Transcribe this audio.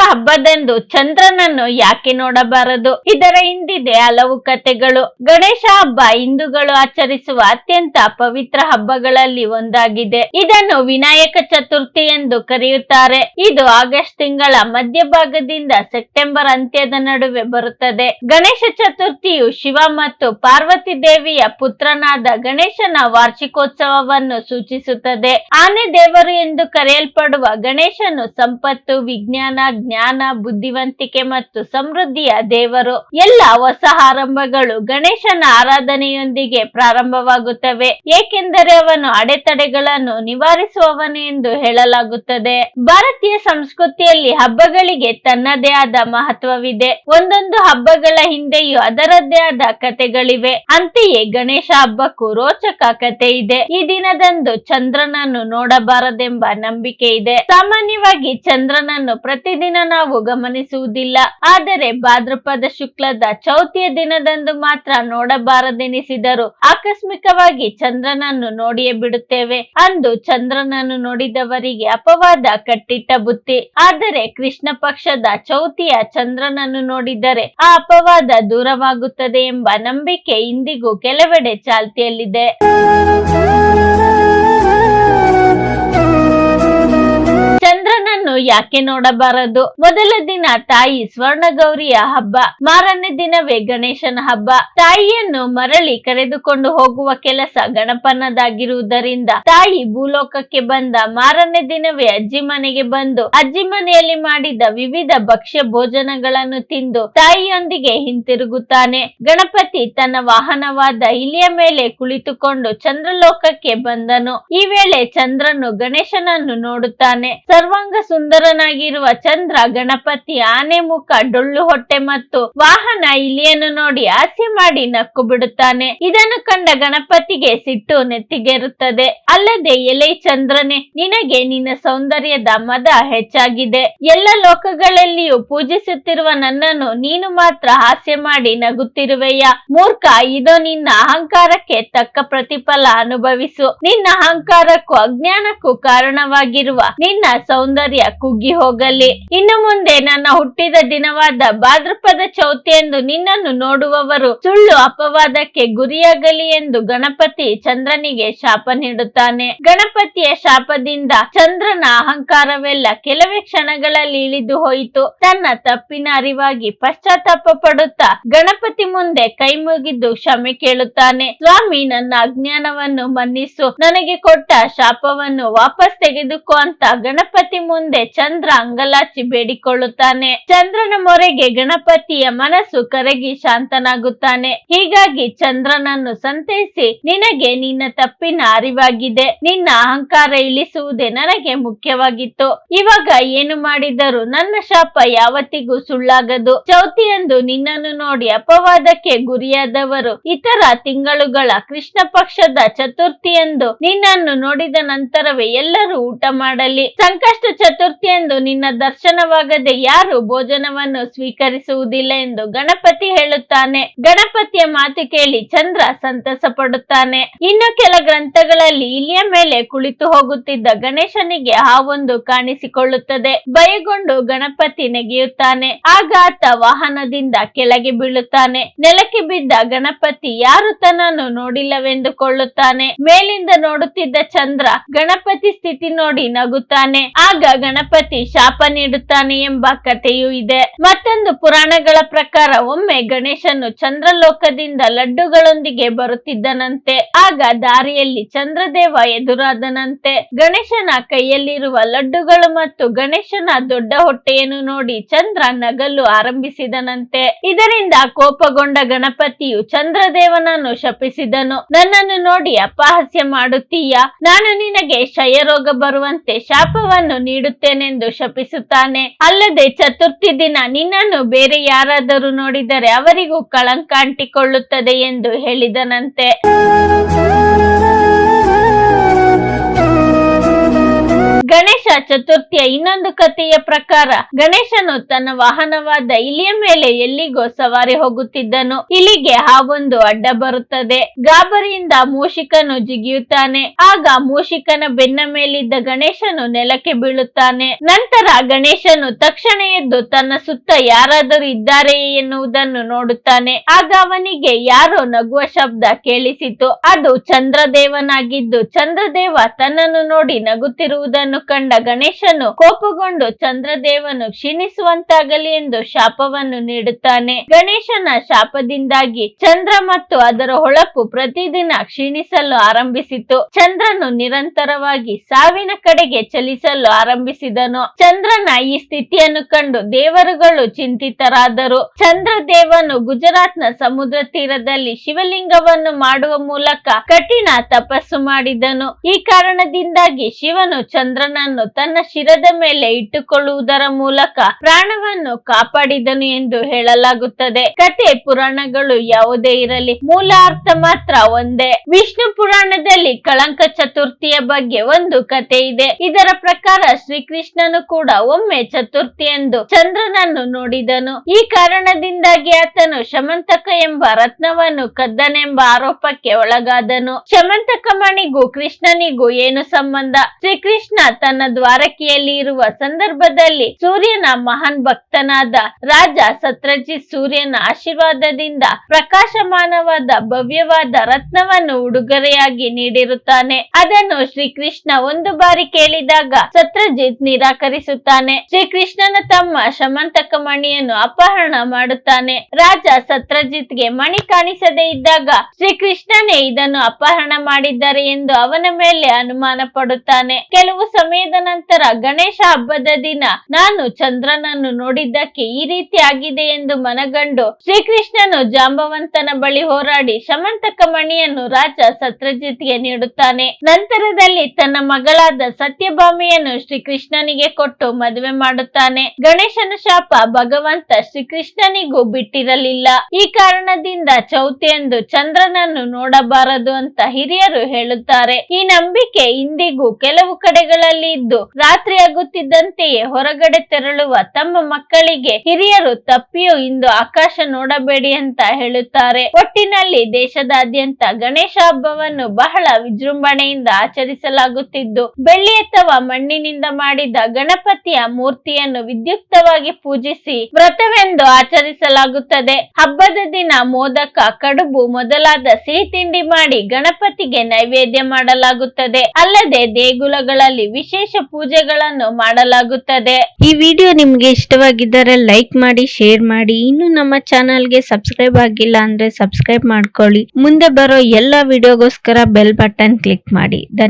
ಹಬ್ಬದಂದು ಚಂದ್ರನನ್ನು ಯಾಕೆ ನೋಡಬಾರದು? ಇದರ ಹಿಂದಿದೆ ಹಲವು ಕಥೆಗಳು. ಗಣೇಶ ಹಬ್ಬ ಹಿಂದೂಗಳು ಆಚರಿಸುವ ಅತ್ಯಂತ ಪವಿತ್ರ ಹಬ್ಬಗಳಲ್ಲಿ ಒಂದಾಗಿದೆ. ಇದನ್ನು ವಿನಾಯಕ ಚತುರ್ಥಿ ಎಂದು ಕರೆಯುತ್ತಾರೆ. ಇದು ಆಗಸ್ಟ್ ತಿಂಗಳ ಮಧ್ಯಭಾಗದಿಂದ ಸೆಪ್ಟೆಂಬರ್ ಅಂತ್ಯದ ನಡುವೆ ಬರುತ್ತದೆ. ಗಣೇಶ ಚತುರ್ಥಿಯು ಶಿವ ಮತ್ತು ಪಾರ್ವತಿ ದೇವಿಯ ಪುತ್ರನಾದ ಗಣೇಶನ ವಾರ್ಷಿಕೋತ್ಸವವನ್ನು ಸೂಚಿಸುತ್ತದೆ. ಆನೆ ದೇವರು ಎಂದು ಕರೆಯಲ್ಪಡುವ ಗಣೇಶನು ಸಂಪತ್ತು, ವಿಜ್ಞಾನ, ಜ್ಞಾನ, ಬುದ್ಧಿವಂತಿಕೆ ಮತ್ತು ಸಮೃದ್ಧಿಯ ದೇವರು. ಎಲ್ಲ ಹೊಸ ಆರಂಭಗಳು ಗಣೇಶನ ಆರಾಧನೆಯೊಂದಿಗೆ ಪ್ರಾರಂಭವಾಗುತ್ತವೆ, ಏಕೆಂದರೆ ಅವನು ಅಡೆತಡೆಗಳನ್ನು ನಿವಾರಿಸುವವನು ಎಂದು ಹೇಳಲಾಗುತ್ತದೆ. ಭಾರತೀಯ ಸಂಸ್ಕೃತಿಯಲ್ಲಿ ಹಬ್ಬಗಳಿಗೆ ತನ್ನದೇ ಆದ ಮಹತ್ವವಿದೆ. ಒಂದೊಂದು ಹಬ್ಬಗಳ ಹಿಂದೆಯೂ ಅದರದ್ದೇ ಆದ ಕಥೆಗಳಿವೆ. ಅಂತೆಯೇ ಗಣೇಶ ಹಬ್ಬಕ್ಕೂ ರೋಚಕ ಕಥೆ ಇದೆ. ಈ ದಿನದಂದು ಚಂದ್ರನನ್ನು ನೋಡಬಾರದೆಂಬ ನಂಬಿಕೆ ಇದೆ. ಸಾಮಾನ್ಯವಾಗಿ ಚಂದ್ರನನ್ನು ಪ್ರತಿದಿನ ನಾವು ಗಮನಿಸುವುದಿಲ್ಲ. ಆದರೆ ಭಾದ್ರಪದ ಶುಕ್ಲದ ಚೌತಿಯ ದಿನದಂದು ಮಾತ್ರ ನೋಡಬಾರದೆನಿಸಿದರೂ ಆಕಸ್ಮಿಕವಾಗಿ ಚಂದ್ರನನ್ನು ನೋಡಿಯೇ ಬಿಡುತ್ತೇವೆ. ಅಂದು ಚಂದ್ರನನ್ನು ನೋಡಿದವರಿಗೆ ಅಪವಾದ ಕಟ್ಟಿಟ್ಟ ಬುತ್ತಿ. ಆದರೆ ಕೃಷ್ಣ ಪಕ್ಷದ ಚೌತಿಯ ಚಂದ್ರನನ್ನು ನೋಡಿದರೆ ಆ ಅಪವಾದ ದೂರವಾಗುತ್ತದೆ ಎಂಬ ನಂಬಿಕೆ ಇಂದಿಗೂ ಕೆಲವೆಡೆ ಚಾಲ್ತಿಯಲ್ಲಿದೆ. ಚಂದ್ರನನ್ನು ಯಾಕೆ ನೋಡಬಾರದು? ಮೊದಲ ದಿನ ತಾಯಿ ಸ್ವರ್ಣಗೌರಿಯ ಹಬ್ಬ, ಮಾರನೇ ದಿನವೇ ಗಣೇಶನ ಹಬ್ಬ. ತಾಯಿಯನ್ನು ಮರಳಿ ಕರೆದುಕೊಂಡು ಹೋಗುವ ಕೆಲಸ ಗಣಪನದಾಗಿರುವುದರಿಂದ ತಾಯಿ ಭೂಲೋಕಕ್ಕೆ ಬಂದ ಮಾರನೇ ದಿನವೇ ಅಜ್ಜಿ ಮನೆಗೆ ಬಂದು ಅಜ್ಜಿ ಮನೆಯಲ್ಲಿ ಮಾಡಿದ ವಿವಿಧ ಭಕ್ಷ್ಯ ಭೋಜನಗಳನ್ನು ತಿಂದು ತಾಯಿಯೊಂದಿಗೆ ಹಿಂತಿರುಗುತ್ತಾನೆ. ಗಣಪತಿ ತನ್ನ ವಾಹನವಾದ ಇಲಿಯ ಮೇಲೆ ಕುಳಿತುಕೊಂಡು ಚಂದ್ರಲೋಕಕ್ಕೆ ಬಂದನು. ಈ ವೇಳೆ ಚಂದ್ರನು ಗಣೇಶನನ್ನು ನೋಡುತ್ತಾನೆ. ಸರ್ವಾಂಗ ಸುಂದರನಾಗಿರುವ ಚಂದ್ರ ಗಣಪತಿ ಆನೆ ಮುಖ, ಡೊಳ್ಳು ಹೊಟ್ಟೆ ಮತ್ತು ವಾಹನ ಇಲಿಯನ್ನು ನೋಡಿ ಹಾಸ್ಯ ಮಾಡಿ ನಕ್ಕು ಬಿಡುತ್ತಾನೆ. ಇದನ್ನು ಕಂಡ ಗಣಪತಿಗೆ ಸಿಟ್ಟು ನೆತ್ತಿಗೇರುತ್ತದೆ. ಅಲ್ಲದೆ, ಎಲೆ ಚಂದ್ರನೇ, ನಿನಗೆ ನಿನ್ನ ಸೌಂದರ್ಯದ ಮದ ಹೆಚ್ಚಾಗಿದೆ. ಎಲ್ಲ ಲೋಕಗಳಲ್ಲಿಯೂ ಪೂಜಿಸುತ್ತಿರುವ ನನ್ನನ್ನು ನೀನು ಮಾತ್ರ ಹಾಸ್ಯ ಮಾಡಿ ನಗುತ್ತಿರುವೆಯ. ಮೂರ್ಖ, ಇದೋ ನಿನ್ನ ಅಹಂಕಾರಕ್ಕೆ ತಕ್ಕ ಪ್ರತಿಫಲ ಅನುಭವಿಸು. ನಿನ್ನ ಅಹಂಕಾರಕ್ಕೂ ಅಜ್ಞಾನಕ್ಕೂ ಕಾರಣವಾಗಿರುವ ನಿನ್ನ ಸೌಂದರ್ಯ ಕುಗ್ಗಿ ಹೋಗಲಿ. ಇನ್ನು ಮುಂದೆ ನನ್ನ ಹುಟ್ಟಿದ ದಿನವಾದ ಭಾದ್ರಪದ ಚೌತಿಯಂದು ನಿನ್ನನ್ನು ನೋಡುವವರು ಸುಳ್ಳು ಅಪವಾದಕ್ಕೆ ಗುರಿಯಾಗಲಿ ಎಂದು ಗಣಪತಿ ಚಂದ್ರನಿಗೆ ಶಾಪ ನೀಡುತ್ತಾನೆ. ಗಣಪತಿಯ ಶಾಪದಿಂದ ಚಂದ್ರನ ಅಹಂಕಾರವೆಲ್ಲ ಕೆಲವೇ ಕ್ಷಣಗಳಲ್ಲಿ ಇಳಿದು ಹೋಯಿತು. ತನ್ನ ತಪ್ಪಿನ ಅರಿವಾಗಿ ಪಶ್ಚಾತ್ತಾಪ ಪಡುತ್ತಾ ಗಣಪತಿ ಮುಂದೆ ಕೈ ಮುಗಿದು ಕ್ಷಮೆ ಕೇಳುತ್ತಾನೆ. ಸ್ವಾಮಿ, ನನ್ನ ಅಜ್ಞಾನವನ್ನು ಮನ್ನಿಸು, ನನಗೆ ಕೊಟ್ಟ ಶಾಪವನ್ನು ವಾಪಸ್ ತೆಗೆದುಕೋ ಅಂತ ಗಣಪತಿ ಮುಂದೆ ಚಂದ್ರ ಅಂಗಲಾಚಿ ಬೇಡಿಕೊಳ್ಳುತ್ತಾನೆ. ಚಂದ್ರನ ಮೊರೆಗೆ ಗಣಪತಿಯ ಮನಸ್ಸು ಕರಗಿ ಶಾಂತನಾಗುತ್ತಾನೆ. ಹೀಗಾಗಿ ಚಂದ್ರನನ್ನು ಸಂತೈಸಿ, ನಿನಗೆ ನಿನ್ನ ತಪ್ಪಿನ ಅರಿವಾಗಿದೆ, ನಿನ್ನ ಅಹಂಕಾರ ಇಳಿಸುವುದೇ ನನಗೆ ಮುಖ್ಯವಾಗಿತ್ತು. ಇವಾಗ ಏನು ಮಾಡಿದರೂ ನನ್ನ ಶಾಪ ಯಾವತ್ತಿಗೂ ಸುಳ್ಳಾಗದು. ಚೌತಿಯಂದು ನಿನ್ನನ್ನು ನೋಡಿ ಅಪವಾದಕ್ಕೆ ಗುರಿಯಾದವರು ಇತರ ತಿಂಗಳುಗಳ ಕೃಷ್ಣ ಪಕ್ಷದ ಚತುರ್ಥಿಯಂದು ನಿನ್ನನ್ನು ನೋಡಿದ ನಂತರವೇ ಎಲ್ಲರೂ ಊಟ ಮಾಡಲಿ. ಸಂಕಷ್ಟ ಚತುರ್ಥಿಯಂದು ನಿನ್ನ ದರ್ಶನವಾಗದೆ ಯಾರು ಭೋಜನವನ್ನು ಸ್ವೀಕರಿಸುವುದಿಲ್ಲ ಎಂದು ಗಣಪತಿ ಹೇಳುತ್ತಾನೆ. ಗಣಪತಿಯ ಮಾತು ಕೇಳಿ ಚಂದ್ರ ಸಂತಸ ಪಡುತ್ತಾನೆ. ಇನ್ನು ಕೆಲ ಗ್ರಂಥಗಳಲ್ಲಿ ಇಲಿಯ ಮೇಲೆ ಕುಳಿತು ಹೋಗುತ್ತಿದ್ದ ಗಣೇಶನಿಗೆ ಹಾವೊಂದು ಕಾಣಿಸಿಕೊಳ್ಳುತ್ತದೆ. ಭಯಗೊಂಡು ಗಣಪತಿ ನೆಗೆಯುತ್ತಾನೆ. ಆಗ ಆತ ವಾಹನದಿಂದ ಕೆಳಗೆ ಬೀಳುತ್ತಾನೆ. ನೆಲಕ್ಕೆ ಬಿದ್ದ ಗಣಪತಿ ಯಾರು ತನ್ನನ್ನು ನೋಡಿಲ್ಲವೆಂದುಕೊಳ್ಳುತ್ತಾನೆ. ಮೇಲಿಂದ ನೋಡುತ್ತಿದ್ದ ಚಂದ್ರ ಗಣಪತಿ ಸ್ಥಿತಿ ನೋಡಿ ನಗುತ್ತಾನೆ. ಆಗ ಗಣಪತಿ ಶಾಪ ನೀಡುತ್ತಾನೆ ಎಂಬ ಕಥೆಯೂ ಇದೆ. ಮತ್ತೊಂದು ಪುರಾಣಗಳ ಪ್ರಕಾರ ಒಮ್ಮೆ ಗಣೇಶನು ಚಂದ್ರಲೋಕದಿಂದ ಲಡ್ಡುಗಳೊಂದಿಗೆ ಬರುತ್ತಿದ್ದನಂತೆ. ಆಗ ದಾರಿಯಲ್ಲಿ ಚಂದ್ರದೇವ ಎದುರಾದನಂತೆ. ಗಣೇಶನ ಕೈಯಲ್ಲಿರುವ ಲಡ್ಡುಗಳು ಮತ್ತು ಗಣೇಶನ ದೊಡ್ಡ ಹೊಟ್ಟೆಯನ್ನು ನೋಡಿ ಚಂದ್ರ ನಗಲು ಆರಂಭಿಸಿದನಂತೆ. ಇದರಿಂದ ಕೋಪಗೊಂಡ ಗಣಪತಿಯು ಚಂದ್ರದೇವನನ್ನು ಶಪಿಸಿದನು. ನನ್ನನ್ನು ನೋಡಿ ಅಪಹಾಸ್ಯ ಮಾಡುತ್ತೀಯಾ? ನಾನು ನಿನಗೆ ಕ್ಷಯರೋಗ ಬರುವಂತೆ ಶಾಪವನ್ನು ನೀಡುತ್ತೇನೆಂದು ಶಪಿಸುತ್ತಾನೆ. ಅಲ್ಲದೆ ಚತುರ್ಥಿ ದಿನ ನಿನ್ನನ್ನು ಬೇರೆ ಯಾರಾದರೂ ನೋಡಿದರೆ ಅವರಿಗೂ ಕಳಂಕ ಅಂಟಿಕೊಳ್ಳುತ್ತದೆ ಎಂದು ಹೇಳಿದನಂತೆ. ಗಣೇಶ ಚತುರ್ಥಿಯ ಇನ್ನೊಂದು ಕಥೆಯ ಪ್ರಕಾರ ಗಣೇಶನು ತನ್ನ ವಾಹನವಾದ ಇಲಿಯ ಮೇಲೆ ಎಲ್ಲಿಗೋ ಸವಾರಿ ಹೋಗುತ್ತಿದ್ದನು. ಇಲಿಗೆ ಹಾವೊಂದು ಅಡ್ಡ ಬರುತ್ತದೆ. ಗಾಬರಿಯಿಂದ ಮೂಷಿಕನು ಜಿಗಿಯುತ್ತಾನೆ. ಆಗ ಮೂಷಿಕನ ಬೆನ್ನ ಮೇಲಿದ್ದ ಗಣೇಶನು ನೆಲಕ್ಕೆ ಬೀಳುತ್ತಾನೆ. ನಂತರ ಗಣೇಶನು ತಕ್ಷಣ ಎದ್ದು ತನ್ನ ಸುತ್ತ ಯಾರಾದರೂ ಇದ್ದಾರೆಯೇ ಎನ್ನುವುದನ್ನು ನೋಡುತ್ತಾನೆ. ಆಗ ಅವನಿಗೆ ಯಾರೋ ನಗುವ ಶಬ್ದ ಕೇಳಿಸಿತು. ಅದು ಚಂದ್ರದೇವನಾಗಿದ್ದು, ಚಂದ್ರದೇವ ತನ್ನನ್ನು ನೋಡಿ ನಗುತ್ತಿರುವುದನ್ನು ಕಂಡ ಗಣೇಶನು ಕೋಪಗೊಂಡು ಚಂದ್ರದೇವನು ಕ್ಷೀಣಿಸುವಂತಾಗಲಿ ಎಂದು ಶಾಪವನ್ನು ನೀಡುತ್ತಾನೆ. ಗಣೇಶನ ಶಾಪದಿಂದಾಗಿ ಚಂದ್ರ ಮತ್ತು ಅದರ ಹೊಳಪು ಪ್ರತಿದಿನ ಕ್ಷೀಣಿಸಲು ಆರಂಭಿಸಿತು. ಚಂದ್ರನು ನಿರಂತರವಾಗಿ ಸಾವಿನ ಕಡೆಗೆ ಚಲಿಸಲು ಆರಂಭಿಸಿದನು. ಚಂದ್ರನ ಈ ಸ್ಥಿತಿಯನ್ನು ಕಂಡು ದೇವರುಗಳು ಚಿಂತಿತರಾದರು. ಚಂದ್ರದೇವನು ಗುಜರಾತ್ನ ಸಮುದ್ರ ತೀರದಲ್ಲಿ ಶಿವಲಿಂಗವನ್ನು ಮಾಡುವ ಮೂಲಕ ಕಠಿಣ ತಪಸ್ಸು ಮಾಡಿದನು. ಈ ಕಾರಣದಿಂದಾಗಿ ಶಿವನು ಚಂದ್ರನನ್ನು ತನ್ನ ಶಿರದ ಮೇಲೆ ಇಟ್ಟುಕೊಳ್ಳುವುದರ ಮೂಲಕ ಪ್ರಾಣವನ್ನು ಕಾಪಾಡಿದನು ಎಂದು ಹೇಳಲಾಗುತ್ತದೆ. ಕಥೆ ಪುರಾಣಗಳು ಯಾವುದೇ ಇರಲಿ, ಮೂಲ ಅರ್ಥ ಮಾತ್ರ ಒಂದೇ. ವಿಷ್ಣು ಪುರಾಣದಲ್ಲಿ ಕಳಂಕ ಚತುರ್ಥಿಯ ಬಗ್ಗೆ ಒಂದು ಕಥೆ ಇದೆ. ಇದರ ಪ್ರಕಾರ ಶ್ರೀಕೃಷ್ಣನು ಕೂಡ ಒಮ್ಮೆ ಚತುರ್ಥಿಯಂದು ಚಂದ್ರನನ್ನು ನೋಡಿದನು. ಈ ಕಾರಣದಿಂದಾಗಿ ಆತನು ಶಮಂತಕ ಎಂಬ ರತ್ನವನ್ನು ಕದ್ದನೆಂಬ ಆರೋಪಕ್ಕೆ ಒಳಗಾದನು. ಶಮಂತಕ ಮಣಿಗೂ ಕೃಷ್ಣನಿಗೂ ಏನು ಸಂಬಂಧ? ಶ್ರೀಕೃಷ್ಣ ತನ್ನ ದ್ವಾರಕೆಯಲ್ಲಿ ಇರುವ ಸಂದರ್ಭದಲ್ಲಿ ಸೂರ್ಯನ ಮಹಾನ್ ಭಕ್ತನಾದ ರಾಜ ಸತ್ರಜಿತ್ ಸೂರ್ಯನ ಆಶೀರ್ವಾದದಿಂದ ಪ್ರಕಾಶಮಾನವಾದ ಭವ್ಯವಾದ ರತ್ನವನ್ನು ಉಡುಗೊರೆಯಾಗಿ ನೀಡಿರುತ್ತಾನೆ. ಅದನ್ನು ಶ್ರೀಕೃಷ್ಣ ಒಂದು ಬಾರಿ ಕೇಳಿದಾಗ ಸತ್ರಜಿತ್ ನಿರಾಕರಿಸುತ್ತಾನೆ. ಶ್ರೀಕೃಷ್ಣನ ತಮ್ಮ ಶಮಂತಕ ಮಣಿಯನ್ನು ಅಪಹರಣ ಮಾಡುತ್ತಾನೆ. ರಾಜ ಸತ್ರಜಿತ್ಗೆ ಮಣಿ ಕಾಣಿಸದೇ ಇದ್ದಾಗ ಶ್ರೀಕೃಷ್ಣನೇ ಇದನ್ನು ಅಪಹರಣ ಮಾಡಿದ್ದಾರೆ ಎಂದು ಅವನ ಮೇಲೆ ಅನುಮಾನ ಪಡುತ್ತಾನೆ. ಕೆಲವು ಸಮಯದ ನಂತರ ಗಣೇಶ ಹಬ್ಬದ ದಿನ ನಾನು ಚಂದ್ರನನ್ನು ನೋಡಿದ್ದಕ್ಕೆ ಈ ರೀತಿ ಆಗಿದೆ ಎಂದು ಮನಗಂಡು ಶ್ರೀಕೃಷ್ಣನು ಜಾಂಬವಂತನ ಬಳಿ ಹೋರಾಡಿ ಶಮಂತಕ ಮಣಿಯನ್ನು ರಾಜ ಸತ್ರಜಿತ್ಗೆ ನೀಡುತ್ತಾನೆ. ನಂತರದಲ್ಲಿ ತನ್ನ ಮಗಳಾದ ಸತ್ಯಭಾಮೆಯನ್ನು ಶ್ರೀಕೃಷ್ಣನಿಗೆ ಕೊಟ್ಟು ಮದುವೆ ಮಾಡುತ್ತಾನೆ. ಗಣೇಶನ ಶಾಪ ಭಗವಂತ ಶ್ರೀಕೃಷ್ಣನಿಗೂ ಬಿಟ್ಟಿರಲಿಲ್ಲ. ಈ ಕಾರಣದಿಂದ ಚೌತಿಯಂದು ಚಂದ್ರನನ್ನು ನೋಡಬಾರದು ಅಂತ ಹಿರಿಯರು ಹೇಳುತ್ತಾರೆ. ಈ ನಂಬಿಕೆ ಇಂದಿಗೂ ಕೆಲವು ಕಡೆಗಳಲ್ಲಿ ಇದ್ದು, ರಾತ್ರಿಯಾಗುತ್ತಿದ್ದಂತೆಯೇ ಹೊರಗಡೆ ತೆರಳುವ ತಮ್ಮ ಮಕ್ಕಳಿಗೆ ಹಿರಿಯರು ತಪ್ಪಿಯೂ ಇಂದು ಆಕಾಶ ನೋಡಬೇಡಿ ಅಂತ ಹೇಳುತ್ತಾರೆ. ಒಟ್ಟಿನಲ್ಲಿ ದೇಶದಾದ್ಯಂತ ಗಣೇಶ ಹಬ್ಬವನ್ನು ಬಹಳ ವಿಜೃಂಭಣೆಯಿಂದ ಆಚರಿಸಲಾಗುತ್ತಿದ್ದು, ಬೆಳ್ಳಿ ಅಥವಾ ಮಣ್ಣಿನಿಂದ ಮಾಡಿದ ಗಣಪತಿಯ ಮೂರ್ತಿಯನ್ನು ವಿದ್ಯುಕ್ತವಾಗಿ ಪೂಜಿಸಿ ವ್ರತವೆಂದು ಆಚರಿಸಲಾಗುತ್ತದೆ. ಹಬ್ಬದ ದಿನ ಮೋದಕ, ಕಡುಬು ಮೊದಲಾದ ಸಿಹಿ ತಿಂಡಿ ಮಾಡಿ ಗಣಪತಿಗೆ ನೈವೇದ್ಯ ಮಾಡಲಾಗುತ್ತದೆ. ಅಲ್ಲದೆ ದೇಗುಲಗಳಲ್ಲಿ ವಿಶೇಷ ಪೂಜೆಗಳನ್ನು ಮಾಡಲಾಗುತ್ತದೆ. ಈ ವಿಡಿಯೋ ನಿಮ್ಗೆ ಇಷ್ಟವಾಗಿದ್ದರೆ ಲೈಕ್ ಮಾಡಿ, ಶೇರ್ ಮಾಡಿ. ಇನ್ನು ನಮ್ಮ ಚಾನಲ್ಗೆ ಸಬ್ಸ್ಕ್ರೈಬ್ ಆಗಿಲ್ಲ ಅಂದ್ರೆ ಸಬ್ಸ್ಕ್ರೈಬ್ ಮಾಡ್ಕೊಳ್ಳಿ. ಮುಂದೆ ಬರೋ ಎಲ್ಲ ವಿಡಿಯೋಗೋಸ್ಕರ ಬೆಲ್ ಬಟನ್ ಕ್ಲಿಕ್ ಮಾಡಿ. ಧನ್ಯವಾದ.